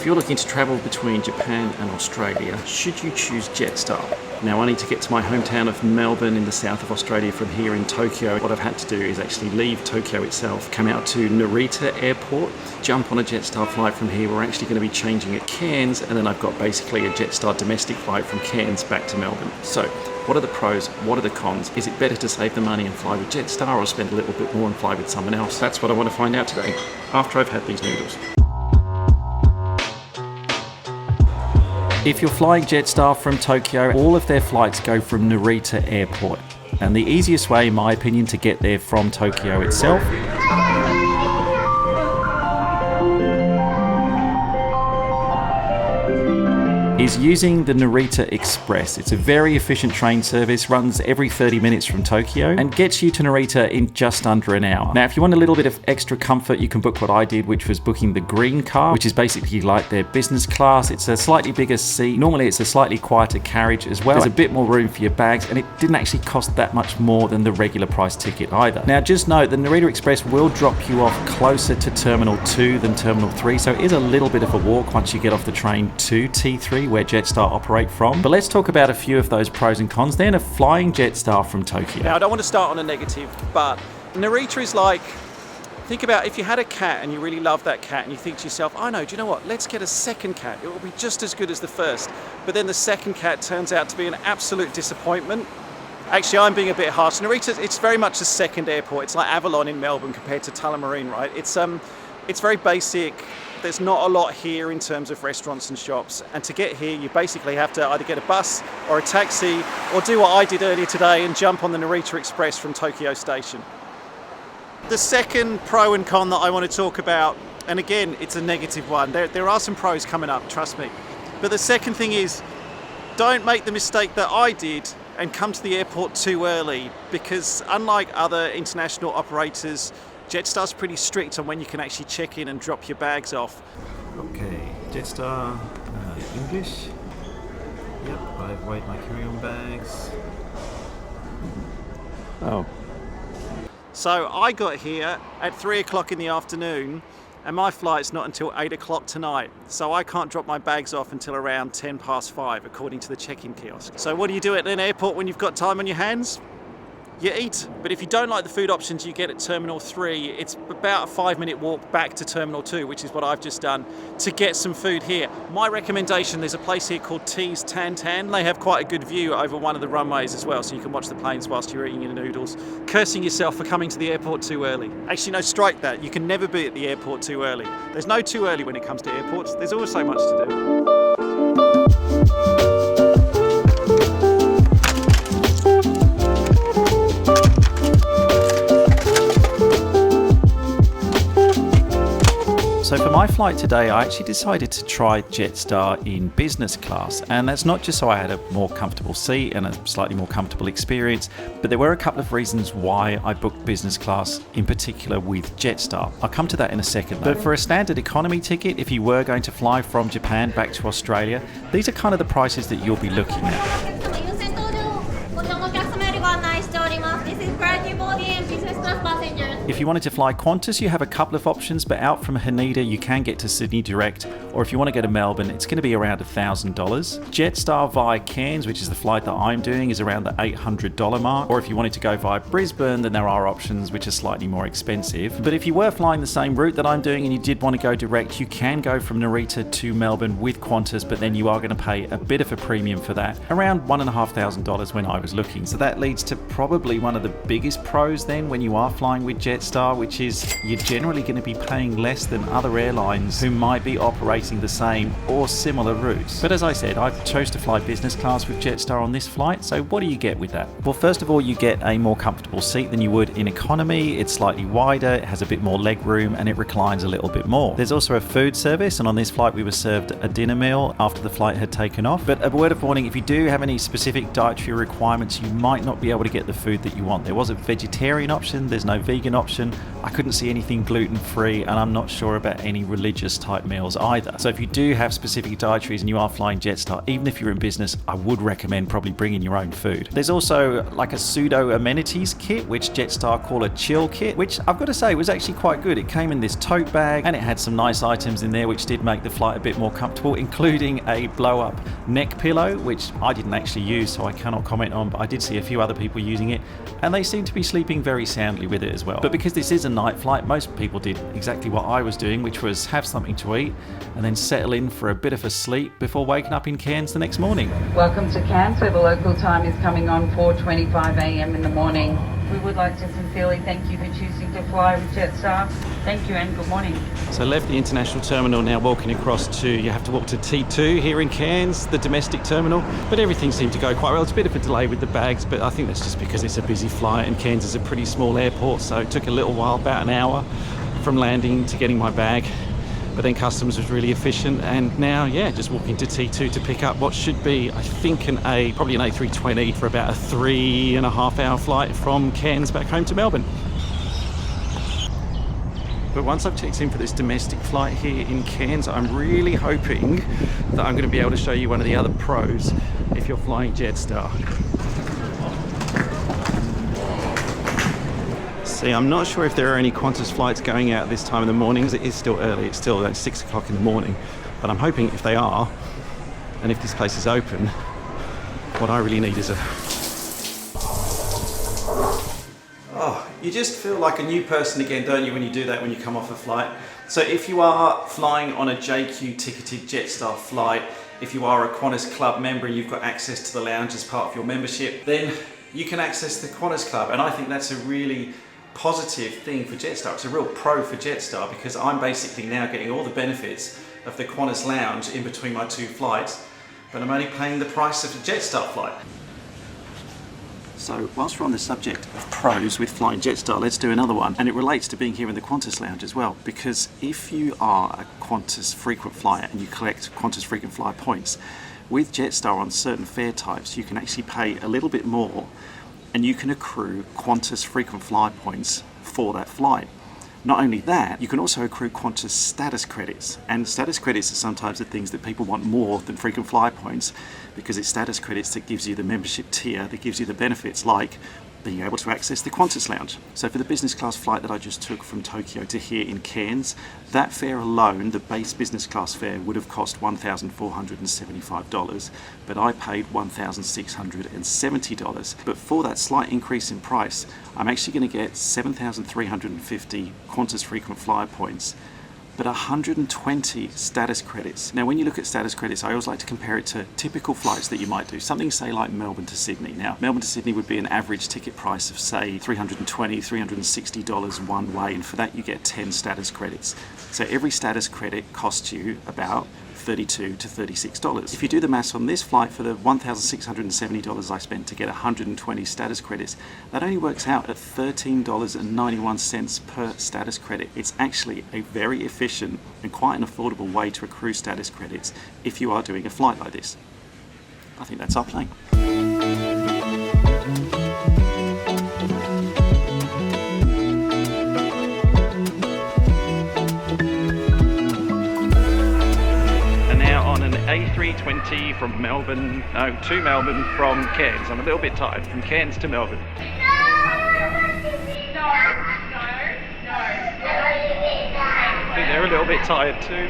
If you're looking to travel between Japan and Australia, should you choose Jetstar? Now I need to get to my hometown of Melbourne in the south of Australia from here in Tokyo. What I've had to do is actually leave Tokyo itself, come out to Narita Airport, jump on a Jetstar flight from here. We're actually going to be changing at Cairns, and then I've got basically a Jetstar domestic flight from Cairns back to Melbourne. So what are the pros? What are the cons? Is it better to save the money and fly with Jetstar, or spend a little bit more and fly with someone else? That's what I want to find out today, after I've had these noodles. If you're flying Jetstar from Tokyo, all of their flights go from Narita Airport. And the easiest way, in my opinion, to get there from Tokyo itself is using the Narita Express. It's a very efficient train service, runs every 30 minutes from Tokyo and gets you to Narita in just under an hour. Now, if you want a little bit of extra comfort, you can book what I did, which was booking the green car, which is basically like their business class. It's a slightly bigger seat. Normally, it's a slightly quieter carriage as well. There's a bit more room for your bags, and it didn't actually cost that much more than the regular price ticket either. Now, just note, the Narita Express will drop you off closer to Terminal 2 than Terminal 3, so it is a little bit of a walk once you get off the train to T3, where Jetstar operate from. But let's talk about a few of those pros and cons then of flying Jetstar from Tokyo. Now, I don't want to start on a negative, but Narita is like, think about if you had a cat and you really love that cat and you think to yourself, I know, do you know what, let's get a second cat. It will be just as good as the first. But then the second cat turns out to be an absolute disappointment. Actually, I'm being a bit harsh. Narita, it's very much a second airport. It's like Avalon in Melbourne compared to Tullamarine, right? It's very basic. There's not a lot here in terms of restaurants and shops, and to get here you basically have to either get a bus or a taxi, or do what I did earlier today and jump on the Narita Express from Tokyo Station. The second pro and con that I want to talk about, and again it's a negative one, there are some pros coming up, trust me, but the second thing is, don't make the mistake that I did and come to the airport too early, because unlike other international operators, Jetstar's pretty strict on when you can actually check in and drop your bags off. Okay, Jetstar, English. Yep, I've weighed my carry-on bags. Oh. So I got here at 3 o'clock in the afternoon, and my flight's not until 8 o'clock tonight. So I can't drop my bags off until around 10 past 5, according to the check-in kiosk. So what do you do at an airport when you've got time on your hands? You eat, but if you don't like the food options you get at Terminal 3, it's about a 5-minute walk back to Terminal 2, which is what I've just done, to get some food here. My recommendation, there's a place here called T's Tan Tan. They have quite a good view over one of the runways as well, so you can watch the planes whilst you're eating your noodles, cursing yourself for coming to the airport too early. Actually, no, strike that. You can never be at the airport too early. There's no too early when it comes to airports. There's always so much to do. So for my flight today, I actually decided to try Jetstar in business class, and that's not just so I had a more comfortable seat and a slightly more comfortable experience, but there were a couple of reasons why I booked business class, in particular with Jetstar. I'll come to that in a second though. But for a standard economy ticket, if you were going to fly from Japan back to Australia, these are kind of the prices that you'll be looking at. If you wanted to fly Qantas, you have a couple of options, but out from Haneda you can get to Sydney direct, or if you want to go to Melbourne, it's going to be around $1,000. Jetstar via Cairns, which is the flight that I'm doing, is around the $800 mark, or if you wanted to go via Brisbane, then there are options which are slightly more expensive. But if you were flying the same route that I'm doing and you did want to go direct, you can go from Narita to Melbourne with Qantas, but then you are going to pay a bit of a premium for that, around $1,500 when I was looking. So that leads to probably one of the biggest pros then when you are flying with Jetstar, which is you're generally going to be paying less than other airlines who might be operating the same or similar routes. But as I said, I chose to fly business class with Jetstar on this flight, so what do you get with that? Well, first of all, you get a more comfortable seat than you would in economy. It's slightly wider, it has a bit more leg room, and it reclines a little bit more. There's also a food service, and on this flight we were served a dinner meal after the flight had taken off. But a word of warning, if you do have any specific dietary requirements, you might not be able to get the food that you want. There was a vegetarian option, there's no vegan option, option. I couldn't see anything gluten-free, and I'm not sure about any religious type meals either. So if you do have specific dietaries and you are flying Jetstar, even if you're in business, I would recommend probably bringing your own food. There's also like a pseudo amenities kit, which Jetstar call a chill kit, which I've got to say was actually quite good. It came in this tote bag and it had some nice items in there which did make the flight a bit more comfortable, including a blow-up neck pillow, which I didn't actually use, so I cannot comment on, but I did see a few other people using it, and they seem to be sleeping very soundly with it as well. But because this is a night flight, most people did exactly what I was doing, which was have something to eat and then settle in for a bit of a sleep before waking up in Cairns the next morning. Welcome to Cairns, where the local time is coming on 4:25 a.m. in the morning. We would like to sincerely thank you for choosing to fly with Jetstar. Thank you and good morning. So left the international terminal, now walking across to, you have to walk to T2 here in Cairns, the domestic terminal, but everything seemed to go quite well. It's a bit of a delay with the bags, but I think that's just because it's a busy flight and Cairns is a pretty small airport, so it took a little while, about an hour from landing to getting my bag. But then customs was really efficient, and now, yeah, just walking to T2 to pick up what should be, I think, probably an A320 for about a 3.5 hour flight from Cairns back home to Melbourne. But once I've checked in for this domestic flight here in Cairns, I'm really hoping that I'm going to be able to show you one of the other pros if you're flying Jetstar. See, I'm not sure if there are any Qantas flights going out this time of the morning, because it is still early. It's still like 6 o'clock in the morning. But I'm hoping if they are, and if this place is open, what I really need is a... Oh, you just feel like a new person again, don't you, when you do that, when you come off a flight. So if you are flying on a JQ ticketed Jetstar flight, if you are a Qantas Club member and you've got access to the lounge as part of your membership, then you can access the Qantas Club. And I think that's a really positive thing for Jetstar. It's a real pro for Jetstar, because I'm basically now getting all the benefits of the Qantas lounge in between my two flights, but I'm only paying the price of a Jetstar flight. So whilst we're on the subject of pros with flying Jetstar, let's do another one, and it relates to being here in the Qantas lounge as well, because if you are a Qantas frequent flyer and you collect Qantas frequent flyer points, with Jetstar on certain fare types you can actually pay a little bit more and you can accrue Qantas frequent flyer points for that flight. Not only that, you can also accrue Qantas status credits, and status credits are sometimes the things that people want more than frequent flyer points, because it's status credits that gives you the membership tier, that gives you the benefits like being able to access the Qantas lounge. So for the business class flight that I just took from Tokyo to here in Cairns, that fare alone, the base business class fare, would have cost $1,475, but I paid $1,670. But for that slight increase in price, I'm actually going to get 7,350 Qantas frequent flyer points, but 120 status credits. Now when you look at status credits, I always like to compare it to typical flights that you might do. Something say like Melbourne to Sydney. Now Melbourne to Sydney would be an average ticket price of say $320, $360 one way, and for that you get 10 status credits. So every status credit costs you about $32 to $36. If you do the maths on this flight, for the $1,670 I spent to get 120 status credits, that only works out at $13.91 per status credit. It's actually a very efficient and quite an affordable way to accrue status credits if you are doing a flight like this. I think that's our plane. A320 from Melbourne, to Melbourne from Cairns. I'm a little bit tired, from Cairns to Melbourne. No. I think they're a little bit tired too.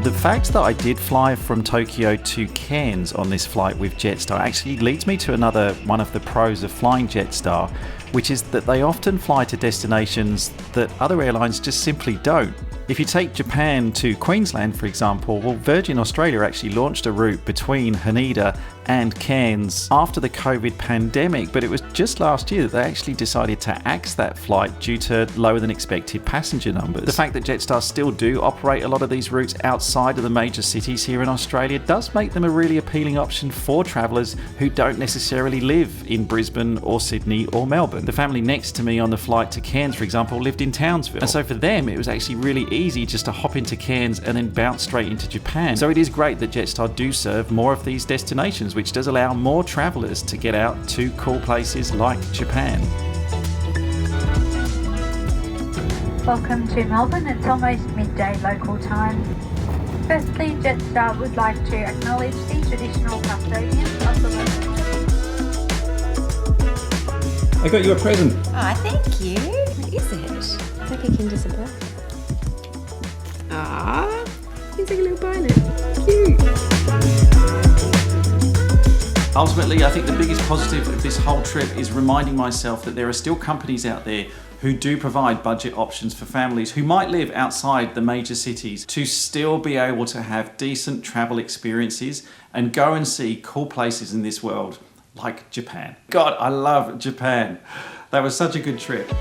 The fact that I did fly from Tokyo to Cairns on this flight with Jetstar actually leads me to another one of the pros of flying Jetstar, which is that they often fly to destinations that other airlines just simply don't. If you take Japan to Queensland, for example, well, Virgin Australia actually launched a route between Haneda and Cairns after the COVID pandemic, but it was just last year that they actually decided to axe that flight due to lower than expected passenger numbers. The fact that Jetstar still do operate a lot of these routes outside of the major cities here in Australia does make them a really appealing option for travellers who don't necessarily live in Brisbane or Sydney or Melbourne. The family next to me on the flight to Cairns, for example, lived in Townsville, and so for them it was actually really easy just to hop into Cairns and then bounce straight into Japan. So it is great that Jetstar do serve more of these destinations, options, which does allow more travellers to get out to cool places like Japan. Welcome to Melbourne. It's almost midday local time. Firstly, Jetstar would like to acknowledge the traditional custodians of the land. I got you a present. Ah, thank you. What is it? It's like a Kinder Surprise. Ah, it's like a little violet. Cute. Ultimately, I think the biggest positive of this whole trip is reminding myself that there are still companies out there who do provide budget options for families who might live outside the major cities to still be able to have decent travel experiences and go and see cool places in this world like Japan. God, I love Japan. That was such a good trip.